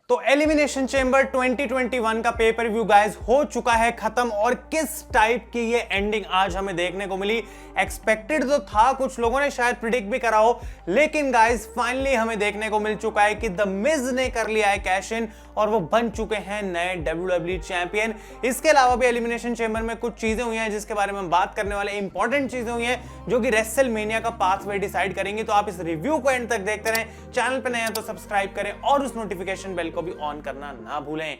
तो elimination chamber 2021 का पे पर व्यू गाइस हो चुका है खत्म और किस टाइप की ये एंडिंग आज हमें देखने को मिली। एक्सपेक्टेड तो था, कुछ लोगों ने शायद प्रिडिक्ट भी करा हो, लेकिन गाइस फाइनली हमें देखने को मिल चुका है कि द मिज ने कर लिया है कैश इन और वो बन चुके हैं नए WWE चैंपियन। इसके अलावा भी एलिमिनेशन चेंबर में कुछ चीजें हुई हैं जिसके बारे में हम बात करने वाले, इंपॉर्टेंट चीजें हुई हैं जो कि रेसलमेनिया का पाथवे डिसाइड करेंगी। तो आप इस रिव्यू को एंड तक देखते रहें, चैनल पे नए हैं तो सब्सक्राइब करें और उस नोटिफिकेशन बेल को भी ऑन करना ना भूलें।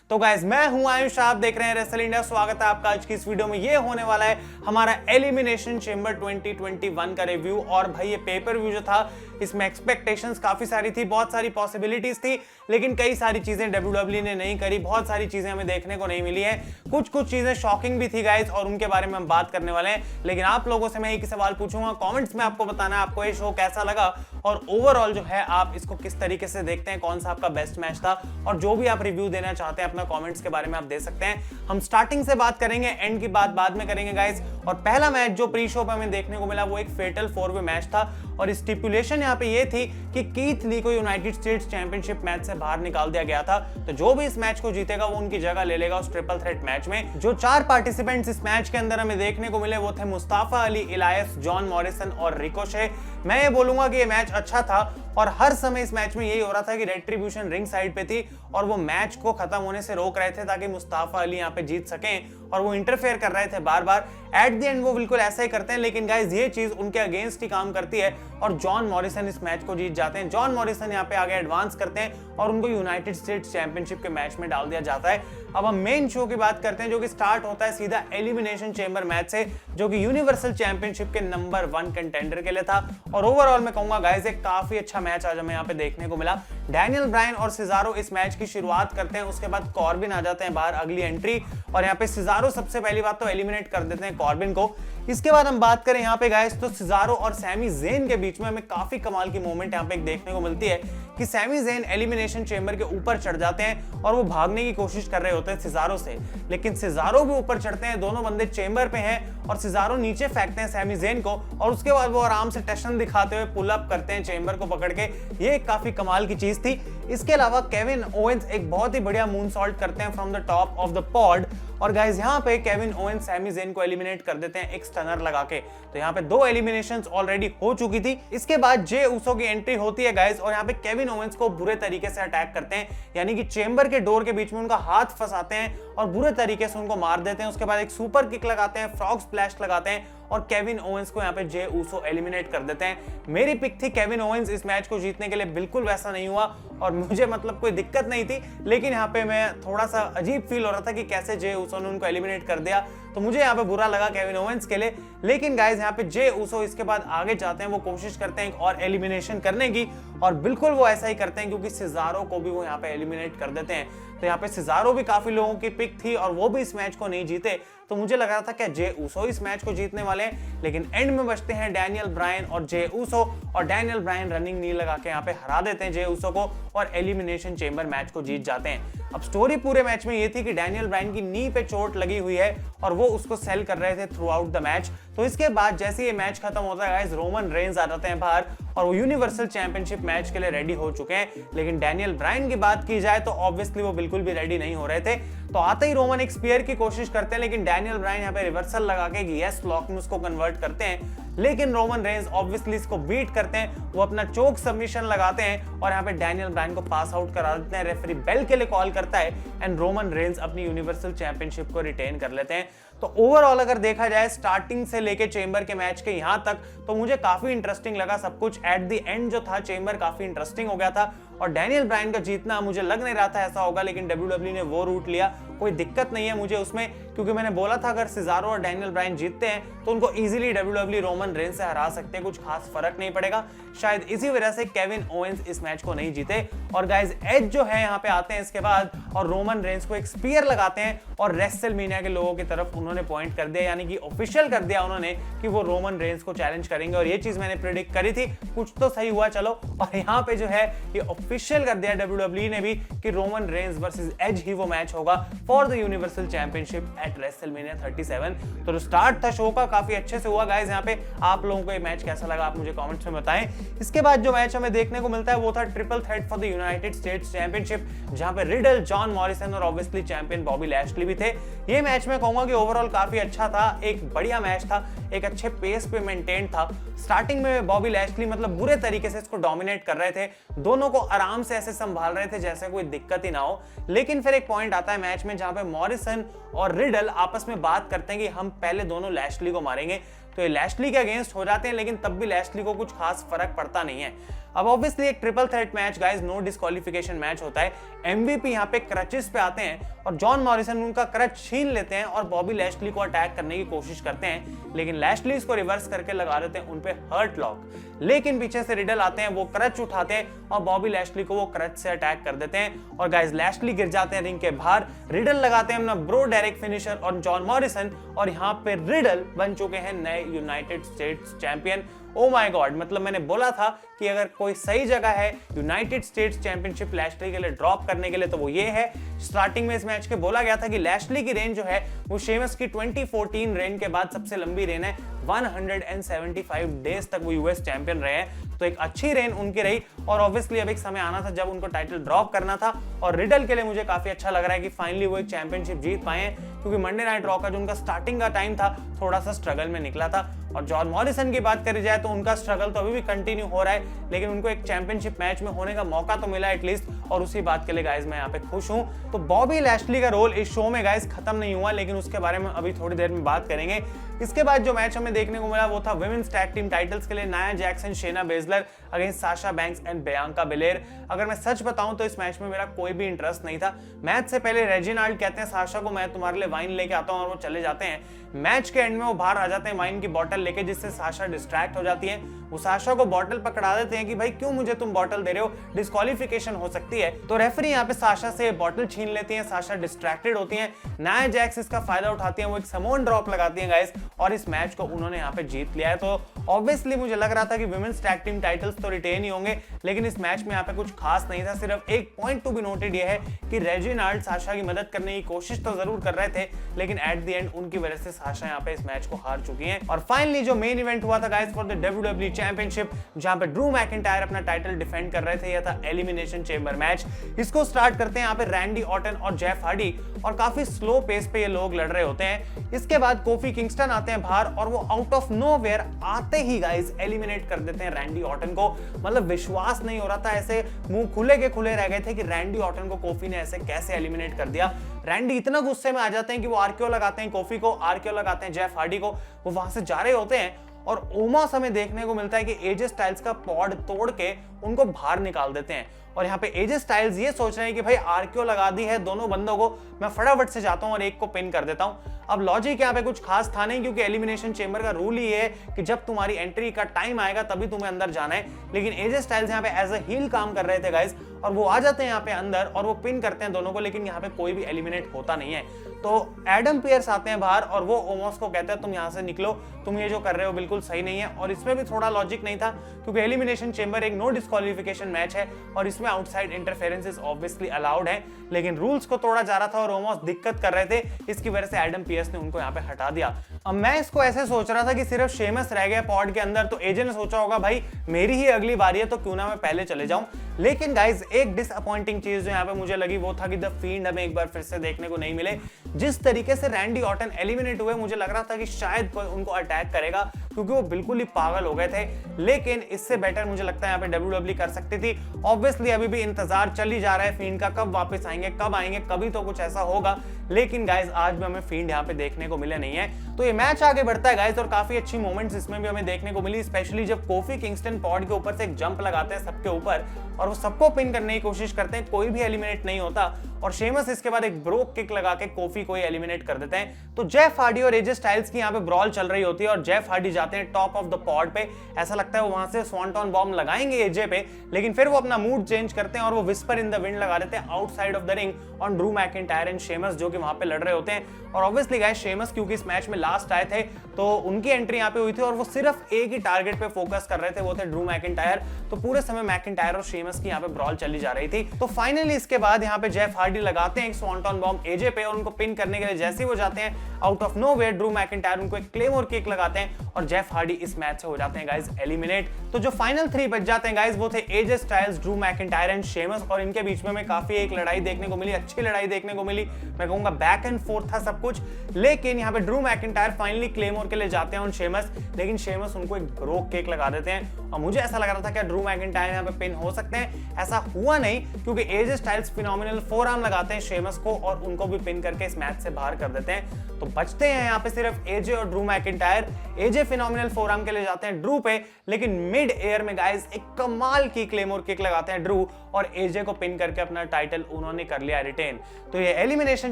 तो गाइस मैं हूं आयुष, आप देख रहे हैं रेसल इंडिया। स्वागत है आपका आज की इस वीडियो में। ये होने वाला है हमारा एलिमिनेशन चेंबर 2021 का रिव्यू। और भाई ये पेपर व्यू जो था इसमें एक्सपेक्टेशंस काफी सारी थी, बहुत सारी पॉसिबिलिटीज थी, लेकिन कई सारी चीजें WWE ने नहीं करी, बहुत सारी चीजें हमें देखने को नहीं मिली है। कुछ चीजें शॉकिंग भी थी गाइस और उनके बारे में हम बात करने वाले हैं। लेकिन आप लोगों से मैं एक सवाल पूछूंगा, कॉमेंट्स में आपको बताना है आपको ये शो कैसा लगा और ओवरऑल जो है आप इसको किस तरीके से देखते हैं, कौन सा आपका बेस्ट मैच था। और जो भी आप रिव्यू देना चाहते हैं अपना कमेंट्स के बारे में आप दे सकते हैं। हम स्टार्टिंग से बात करेंगे, एंड की बात बाद में करेंगे गाइस। और पहला मैच जो प्री शो पे हमें देखने को मिला वो एक फेटल 4-वे मैच था और स्टिपुलेशन यहाँ पे ये थी कि कीथ ली को यूनाइटेड स्टेट्स चैंपियनशिप मैच से बाहर निकाल दिया गया था। तो जो भी इस मैच को जीतेगा वो उनकी जगह ले लेगा उस ट्रिपल थ्रेट मैच में। जो 4 पार्टिसिपेंट्स इस मैच के अंदर हमें देखने को मिले वो थे मुस्ताफा अली, इलायस, जॉन मॉरिसन और रिकोशे। मैं ये बोलूंगा कि ये मैच अच्छा था और हर समय इस मैच में यही हो रहा था कि रेट्रिब्यूशन रिंग साइड पे थी और वो मैच को खत्म होने से रोक रहे थे ताकि मुस्ताफा अली यहाँ पे जीत सकें और वो इंटरफेयर कर रहे थे बार बार। एट द एंड वो बिल्कुल ऐसा ही करते हैं, लेकिन गाइस ये चीज उनके अगेंस्ट ही काम करती है और जॉन मॉरिसन इस मैच को जीत जाते हैं। जॉन मॉरिसन यहाँ पे आगे एडवांस करते हैं और उनको यूनाइटेड स्टेट्स चैंपियनशिप के मैच में डाल दिया जाता है। अब हम मेन शो की बात करते हैं जो कि स्टार्ट होता है सीधा एलिमिनेशन चेंबर मैच से, जो कि यूनिवर्सल चैंपियनशिप के नंबर 1 कंटेंडर के लिए था। और ओवरऑल मैं कहूंगा गाइस एक काफी अच्छा मैच आज हमें यहाँ पे देखने को मिला। डैनियल ब्रायन और सिजारो इस मैच की शुरुआत करते हैं, उसके बाद कॉर्बिन आ जाते हैं बाहर अगली एंट्री और यहाँ पे सिजारो सबसे पहली बात तो एलिमिनेट कर देते हैं कॉर्बिन को। इसके बाद हम बात करें यहाँ पे गाइस तो सिजारो और सैमी ज़ेन के बीच में हमें काफी कमाल की मोमेंट यहाँ पे देखने को मिलती है कि सैमी ज़ेन एलिमिनेशन चेंबर के ऊपर चढ़ जाते हैं और वो भागने की कोशिश कर रहे होते हैं सिजारो से, लेकिन सिजारो भी ऊपर चढ़ते हैं, दोनों बंदे चेंबर पे हैं और सिजारो नीचे फेंकते हैं सैमी ज़ेन को और उसके बाद वो आराम से टशन दिखाते हुए पुल अप करते हैं चेंबर को पकड़ के। ये काफी कमाल की चीज थी। इसके अलावा केविन ओवेंस एक बहुत ही बढ़िया मून सॉल्ट करते हैं from the top of the pod और गाइस यहाँ पे केविन ओवेंस सैमी ज़ेन को एलिमिनेट कर देते हैं एक स्टनर लगा के। तो यहाँ पे 2 एलिमिनेशंस ऑलरेडी हो चुकी थी। इसके बाद जे ऊसो की एंट्री होती है गाइस और यहाँ पे केविन ओवेंस को बुरे तरीके से अटैक करते हैं, यानी कि चेंबर के डोर के बीच में उनका हाथ फंसाते हैं और बुरे तरीके से उनको मार देते हैं। उसके बाद एक सुपर किक लगाते हैं, फ्रॉग स्प्लैश लगाते हैं और केविन ओवेंस को यहाँ पे जे ऊसो एलिमिनेट कर देते हैं। मेरी पिक थी केविन ओवेंस इस मैच को जीतने के लिए, बिल्कुल वैसा नहीं हुआ और मुझे मतलब कोई दिक्कत नहीं थी, लेकिन यहाँ पे मैं थोड़ा सा अजीब फील हो रहा था कि कैसे जे ऊसो ने उनको एलिमिनेट कर दिया, तो मुझे यहाँ पे बुरा लगा केविन ओवेंस के लिए। लेकिन गाइस यहाँ पे जे ऊसो इसके बाद आगे जाते हैं, वो कोशिश करते हैं और एलिमिनेशन करने की और बिल्कुल वो ऐसा ही करते हैं क्योंकि सिजारो को भी वो यहाँ पे एलिमिनेट कर देते हैं। तो यहाँ पे सिजारो भी काफी लोगों की पिक थी और वो भी इस मैच को नहीं जीते, तो मुझे लग रहा था कि जे ऊसो इस मैच को जीतने वाले हैं, लेकिन एंड में बचते हैं डैनियल ब्रायन और जे ऊसो और डैनियल ब्रायन रनिंग नी लगा के यहाँ पे हरा देते हैं जे ऊसो को और एलिमिनेशन चेंबर मैच को जीत जाते हैं। अब स्टोरी पूरे मैच में ये थी कि डैनियल ब्रायन की नी पे चोट लगी हुई है और वो उसको सेल कर रहे थे थ्रू आउट द मैच। तो इसके बाद जैसे ये मैच खत्म होता है गाइस रोमन रेंज आ जाते हैं बाहर और वो यूनिवर्सल चैंपियनशिप मैच के लिए रेडी हो चुके हैं। लेकिन डैनियल ब्रायन की बात की जाए तो ऑब्वियसली वो बिल्कुल भी रेडी नहीं हो रहे थे। तो आते ही रोमन एक स्पीयर की कोशिश करते हैं, लेकिन डैनियल ब्रायन यहाँ पे रिवर्सल लगा के यस लॉक में उसको कन्वर्ट करते हैं, लेकिन रोमन रेंज ऑब्वियसली इसको बीट करते हैं। वो अपना चोक सबमिशन लगाते हैं और यहाँ पे डैनियल ब्रायन को पास आउट करा देते हैं। रेफरी बेल के लिए कॉल करता है एंड रोमन रेंज अपनी यूनिवर्सल चैंपियनशिप को रिटेन कर लेते हैं। तो ओवरऑल अगर देखा जाए स्टार्टिंग से लेके चेंबर के मैच के यहाँ तक तो मुझे काफी इंटरेस्टिंग लगा सब कुछ। एट द एंड जो था चेंबर काफी इंटरेस्टिंग हो गया था और डैनियल ब्रायन का जीतना मुझे लग नहीं रहा था ऐसा होगा, लेकिन WWE ने वो रूट लिया। कोई दिक्कत नहीं है मुझे उसमें, क्योंकि मैंने बोला था अगर सिजारो और डैनियल ब्रायन जीतते हैं तो उनको इजीली WWE रोमन रेंज से हरा सकते हैं, कुछ खास फर्क नहीं पड़ेगा। शायद इसी वजह से केविन ओवेंस इस मैच को नहीं जीते। और गाइस एज जो है यहाँ पे आते हैं इसके बाद और रोमन रेंज को एक स्पीयर लगाते हैं और रेसलमेनिया के लोगों की तरफ उन्होंने पॉइंट कर दिया, यानी कि ऑफिशियल कर दिया उन्होंने कि वो रोमन रेंज को चैलेंज करेंगे। और ये चीज मैंने प्रेडिक्ट करी थी, कुछ तो सही हुआ चलो। और यहाँ पे जो है ये ऑफिशियल कर दिया WWE ने भी कि रोमन रेंस वर्सेस एज ही वो मैच होगा for the universal championship at WrestleMania 37। तो जो स्टार्ट था शो का काफी अच्छे से हुआ गाइस। यहाँ पे आप लोगों को ये मैच कैसा लगा आप मुझे कमेंट्स में बताएं। इसके बाद जो मैच हमें देखने को मिलता है वो था triple threat for the United states championship, जहां पे रिडल, जॉन मॉरिसन और ऑब्वियसली चैंपियन बॉबी लैशली भी थे। ये मैच मैं कहूंगा कि ओवरऑल काफी अच्छा था, एक बढ़िया मैच था, एक अच्छे पेस पे मेंटेन था। स्टार्टिंग में बॉबी लैशली मतलब बुरे तरीके से इसको डोमिनेट कर रहे थे, दोनों को आराम से ऐसे संभाल रहे थे जैसे कोई दिक्कत ही ना हो। लेकिन फिर एक पॉइंट आता है मैच में जहां पे मॉरिसन और रिडल आपस में बात करते हैं कि हम पहले दोनों लैशली को मारेंगे। तो ये लैशली के अगेंस्ट हो जाते हैं, लेकिन तब भी लैशली को कुछ खास फर्क पड़ता नहीं है। अब ऑब्वियसली एक triple threat match guys, no disqualification match होता है। एमवीपी यहाँ पे क्रचेस पे आते हैं और जॉन मॉरिसन उनका क्रच छीन लेते हैं और बॉबी लैशली को अटैक करने की कोशिश करते हैं, लेकिन लैशली इसको रिवर्स करके लगा देते हैं उन पे हर्ट लॉक। लेकिन पीछे से रिडल आते हैं, वो क्रच उठाते हैं और बॉबी लैशली को वो क्रच से अटैक कर देते हैं और गाइस लैशली गिर जाते हैं रिंग के बाहर। रिडल लगाते हैं अपना ब्रो डायरेक्ट फिनिशर और जॉन मॉरिसन, और यहाँ पे रिडल बन चुके हैं नए United states champion. Oh my God, मतलब मैंने बोला था कि अगर कोई सही जगह है यूनाइटेड स्टेट्स चैंपियनशिप लैशली के लिए ड्रॉप करने के लिए तो वो ये है। स्टार्टिंग में इस मैच के बोला गया था कि लैशली की रेंज जो है वो शेमस की 2014 रेन के बाद सबसे लंबी रेन है, 175 डेज तक वो यूएस चैंपियन रहे हैं। तो एक अच्छी रेन उनकी रही और ऑब्वियसली अब एक समय आना था जब उनको टाइटल ड्रॉप करना था, और रिडल के लिए मुझे काफी अच्छा लग रहा है कि फाइनली वो एक चैंपियनशिप जीत पाए हैं, क्योंकि मंडे नाइट रॉ का जो उनका स्टार्टिंग का टाइम था थोड़ा सा स्ट्रगल में निकला था। और जॉन मॉरिसन की बात करी जाए तो उनका स्ट्रगल तो अभी भी कंटिन्यू हो रहा है, लेकिन उनको एक चैंपियनशिप मैच में होने का मौका तो मिला एटलीस्ट, और उसी बात के लिए गाइस मैं यहाँ पे खुश हूँ। तो बॉबी लैशली का रोल इस शो में गाइस खत्म नहीं हुआ, लेकिन उसके बारे में अभी थोड़ी देर में बात करेंगे। इसके बाद जो मैच हमें देखने को मिला वो था विमेंस टैग टीम टाइटल्स के लिए नाया Jackson, शेना Baszler against Sasha banks and Bianca बेलेर। अगर मैं सच बताऊं तो इस मैच में मेरा कोई भी इंटरेस्ट नहीं था। मैच से पहले रेजिनाल्ड कहते हैं साशा को मैं तुम्हारे लिए वाइन लेके आता हूं, और वो चले जाते हैं। मैच के एंड में वो बाहर आ जाते हैं वाइन की बोतल लेके, जिससे साशा डिस्ट्रैक्ट हो जाती है। वो साशा को बोतल पकड़ा देते हैं कि भाई क्यों मुझे तुम बोतल दे रहे हो, डिस्क्वालिफिकेशन हो सकती है। तो रेफरी यहाँ पे साशा से बोतल छीन लेती है, साशा डिस्ट्रैक्टेड होती है। नाया जैक्स इसका फायदा उठाती है, वो एक समोन ड्रॉप लगाती है गाइस, और इस मैच को उन्होंने यहाँ पे जीत लिया है। तो ऑब्वियसली मुझे लग रहा था कि विमेंस टैग टीम टाइटल्स तो रिटेन ही होंगे, लेकिन इस मैच में यहाँ पे कुछ खास नहीं था। सिर्फ एक पॉइंट टू बी नोटेड ये है कि रेजिनाल्ड साशा की मदद करने की कोशिश तो जरूर कर रहे थे, लेकिन एट द एंड उनकी वजह से साशा यहाँ पे इस मैच को हार चुकी हैं। और फाइनली जो मेन इवेंट हुआ था guys for the WWE championship, जहां पे ड्रू मैकिंटायर अपना टाइटल डिफेंड कर रहे थे, यह था एलिमिनेशन चेंबर मैच। इसको स्टार्ट करते हैं यहाँ पे रैंडी ऑर्टन और जेफ हार्डी, और काफी स्लो पेस पे ये लोग लड़ रहे होते हैं। इसके बाद कोफी किंगस्टन आते हैं बाहर, और वो आउट ऑफ नोवेयर आते ही गाइस एलिमिनेट कर देते हैं रैंडी ऑर्टन को। मतलब विश्वास नहीं हो रहा था, ऐसे मुंह खुले के खुले रह गए थे कि रैंडी ऑर्टन को कोफी ने ऐसे कैसे एलिमिनेट कर दिया। रैंडी इतना गुस्से में आ जाते हैं कि वो आरकेओ लगाते हैं कोफी को, आरकेओ लगाते हैं जेफ हार्डी को। वो वहां से जा रहे होते हैं और ओमास हमें देखने को मिलता है कि एजे स्टाइल्स का पॉड तोड़ के उनको बाहर निकाल देते हैं। और यहाँ पे एजे स्टाइल्स ये सोच रहे हैं कि भाई आरकेओ लगा दी है दोनों बंदों को, मैं फटाफट से जाता हूँ और एक को पिन कर देता हूँ। अब लॉजिक यहाँ पे कुछ खास था नहीं, क्योंकि एलिमिनेशन चेंबर का रूल ही है कि जब तुम्हारी एंट्री का टाइम आएगा तभी तुम्हें अंदर जाना है। लेकिन एजे स्टाइल्स यहाँ पे एज अ हील काम कर रहे थे गाइस, और वो आ जाते हैं यहाँ पे अंदर और वो पिन करते हैं दोनों को, लेकिन यहाँ पे कोई भी एलिमिनेट होता नहीं है। तो एडम पियर्स आते हैं बाहर और वो ओमोस को कहते हैं तुम यहाँ से निकलो, तुम ये जो कर रहे हो बिल्कुल सही नहीं है। और इसमें भी थोड़ा लॉजिक नहीं था, क्योंकि एलिमिनेशन चेंबर एक नो डिस्क्वालिफिकेशन मैच है और इसमें आउटसाइड इंटरफेरेंसेस ऑब्वियसली अलाउड है, लेकिन रूल्स को तोड़ा जा रहा था और ओमोस दिक्कत कर रहे थे। इसकी वजह से एडम पियर्स ने उनको यहाँ पे हटा दिया। अब मैं इसको ऐसे सोच रहा था कि सिर्फ शेमस रह गया पॉड के अंदर, तो एजे ने सोचा होगा भाई मेरी ही अगली बारी है तो क्यों ना मैं पहले चले जाऊं। लेकिन गाइस एक डिसअपॉइंटिंग चीज जो यहाँ पे मुझे लगी वो था कि द फील्ड हमें एक बार फिर से देखने को नहीं मिले। जिस तरीके से रैंडी ऑर्टन एलिमिनेट हुए, मुझे लग रहा था कि शायद कोई उनको अटैक करेगा, क्योंकि वो बिल्कुल ही पागल हो गए थे। लेकिन इससे बेटर मुझे लगता है यहाँ पे WWE कर सकती थी। ऑब्वियसली अभी भी इंतजार चल ही जा रहा है फील्ड का, कब वापस आएंगे, कब आएंगे, कभी तो कुछ ऐसा होगा। लेकिन गाइस आज भी हमें फील्ड यहाँ पे देखने को मिले नहीं है। तो ये मैच आगे बढ़ता है गाइस, और काफी अच्छी मोमेंट्स इसमें भी हमें देखने को मिली, स्पेशली जब कोफी किंगस्टन पॉड के ऊपर से एक जंप लगाते हैं सबके ऊपर और वो सबको पिन करने की कोशिश करते हैं, कोई भी एलिमिनेट नहीं होता। और शेमस इसके बाद एक ब्रोक किक लगा के कोफी को एलिमिनेट कर देते हैं। तो जेफ हार्डी और एजे स्टाइल्स की यहाँ पे ब्रॉल चल रही होती है और जेफ हार्डी जाते जाते हैं टॉप ऑफ द पॉड पे। ऐसा लगता है वो वहां से स्वांटन बॉम्ब लगाएंगे एजे पे, लेकिन फिर वो अपना मूड चेंज करते हैं और वो विस्पर इन द विंड लगा देते हैं outside of the ring on Drew McIntyre and Sheamus, जो कि वहां पे लड़ रहे होते हैं। और ऑब्वियसली गाइस शेमस क्योंकि इस मैच में लास्ट आए थे तो उनकी एंट्री यहाँ पे हुई थी और वो सिर्फ एक ही टारगेट पे फोकस कर रहे थे, वो थे ड्रू मैकिंटायर। तो पूरे समय मैकिंटायर और शेमस की यहाँ पे ब्रॉल चली जा रही थी। तो फाइनली इसके बाद यहाँ पे जेफ हार्डी लगाते हैं एक स्वांटन बॉम्ब एजे पे और उनको पिन करने के लिए जैसे ही वो जाते हैं out of nowhere Drew McIntyre उनको एक क्लेमोर किक लगाते हैं और जेफ हार्डी इस मैच से हो जाते हैं गाइस एलिमिनेट। तो जो फाइनल 3 बच जाते हैं गाइस वो थे AJ Styles, Drew McIntyre and Sheamus, और इनके बीच में काफी एक लड़ाई देखने को मिली, अच्छी लड़ाई देखने को मिली। मैं कहूंगा बैक एंड फोर्थ था सब कुछ, लेकिन यहाँ पे ड्रू मैकिंटायर फाइनली क्लेमोर के लिए जाते हैं ऑन शेमस, लेकिन शेमस उनको एक ब्रोक किक लगा देते हैं और मुझे ऐसा लग रहा था कि ड्रू मैकिंटायर यहाँ पे पिन हो सकते हैं। ऐसा हुआ नहीं क्योंकि एजे स्टाइल्स फिनोमिनल फोरआर्म लगाते हैं शेमस को और उनको भी पिन करके इस मैच से बाहर कर देते हैं। तो बचते हैं यहाँ पे सिर्फ एजे और ड्रू मैकिंटायर। एजे फिनोमिनल फोरआर्म के लिए जाते हैं ड्रू पे, लेकिन मिड एयर में गाइस एक कमाल की क्लेमोर किक लगाते हैं ड्रू और एजे को पिन करके अपना टाइटल उन्होंने कर लिया रिटेन। तो ये एलिमिनेशन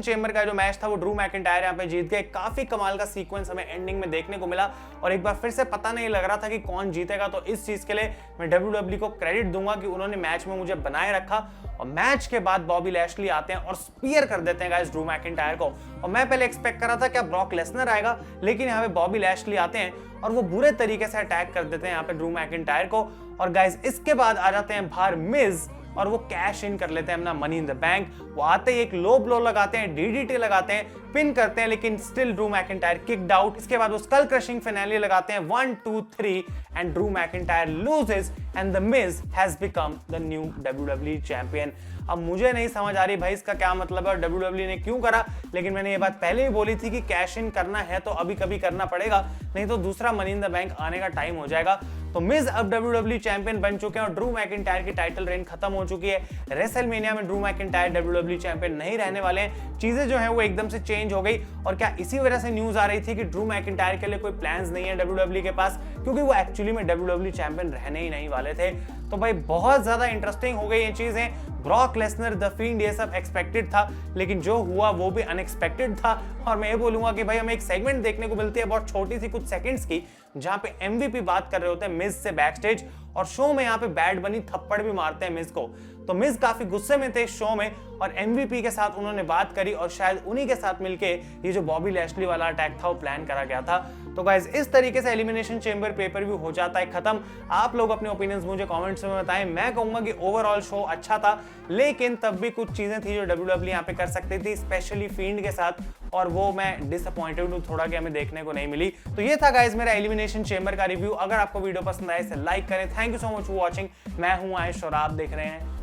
चेंबर का जो मैच था वो ड्रू मैकिंटायर यहाँ पे जीत गए। काफी कमाल का सीक्वेंस हमें एंडिंग में देखने को मिला और एक बार फिर से पता नहीं लग रहा था कि कौन जीतेगा। तो इस चीज के लिए मैं WWE को क्रेडिट दूंगा कि उन्होंने मैच में मुझे बनाए रखा। और मैच के बाद बॉबी लैशली आते हैं और स्पीयर कर देते हैं गाइस ड्रू मैकिंटायर को। और मैं पहले एक्सपेक्ट कर रहा था क्या ब्रॉक लेसनर आएगा, लेकिन यहाँ पे बॉबी लैशली आते हैं और वो बुरे तरीके से अटैक कर देते हैं यहाँ पे ड्रू मैकिंटायर को। और गाइस इसके बाद आ जाते हैं बाहर मिज और वो कैश इन कर लेते हैं अपना मनी इन द बैंक। वो आते ही एक लो ब्लो लगाते हैं, डीडीटी लगाते हैं, पिन करते हैं, लेकिन still Drew McIntyre kicked out. इसके बाद वो स्कल क्रशिंग फिनाले लगाते हैं 1 2 3 and Drew McIntyre loses and the Miz has become the new WWE champion. अब मुझे नहीं समझ आ रही भाई इसका क्या मतलब है और WWE ने क्यों करा, लेकिन मैंने ये बात पहले ही बोली थी कि कैश इन करना है तो अभी कभी करना पड़ेगा, नहीं तो दूसरा मनी इन द बैंक आने का टाइम हो जाएगा। तो मिज अब WWE चैंपियन बन चुके हैं और ड्रू मैकिंटायर की टाइटल रेन खत्म हो चुकी है। रेसलमेनिया में ड्रू मैकिंटायर WWE चैंपियन नहीं रहने वाले हैं। चीजें जो है वो एकदम से चेंज हो गई और क्या इसी वजह से न्यूज आ रही थी कि ड्रू मैकिंटायर के लिए कोई प्लान्स नहीं है WWE के पास, क्योंकि वो एक्चुअली में WWE चैंपियन रहने ही नहीं वाले थे। तो भाई बहुत ज्यादा इंटरेस्टिंग हो गई ये चीजें। ब्रॉक लेसनर, द फील्ड, ये सब एक्सपेक्टेड था, लेकिन जो हुआ वो भी अनएक्सपेक्टेड था। और मैं ये बोलूंगा कि भाई हमें एक सेगमेंट देखने को मिलती है बहुत छोटी सी कुछ सेकंड्स की, जहां पे MVP बात कर रहे होते हैं मिज से बैकस्टेज और शो में यहाँ पे बैड बनी थप्पड़ भी मारते हैं मिज को। तो मिज काफी गुस्से में थे शो में और MVP के साथ उन्होंने बात करी और शायद उन्हीं के साथ मिलके ये जो बॉबी लैशली वाला अटैक था वो प्लान करा गया था। तो गाइस इस तरीके से एलिमिनेशन चेंबर पेपर व्यू हो जाता है खत्म। आप लोग अपने ओपिनियंस मुझे कमेंट्स में बताएं। मैं कहूंगा कि ओवरऑल शो अच्छा था, लेकिन तब भी कुछ चीजें थी जो WWE यहाँ पे कर सकती थी, स्पेशली फील्ड के साथ, और वो मैं डिसअपॉइंटेड हूँ थोड़ा कि हमें देखने को नहीं मिली। तो ये था गाइस मेरा एलिमिनेशन चेंबर का रिव्यू। अगर आपको वीडियो पसंद आए इसे लाइक करें। Thank you so much for watching. मैं हूँ आयुष और आप देख रहे हैं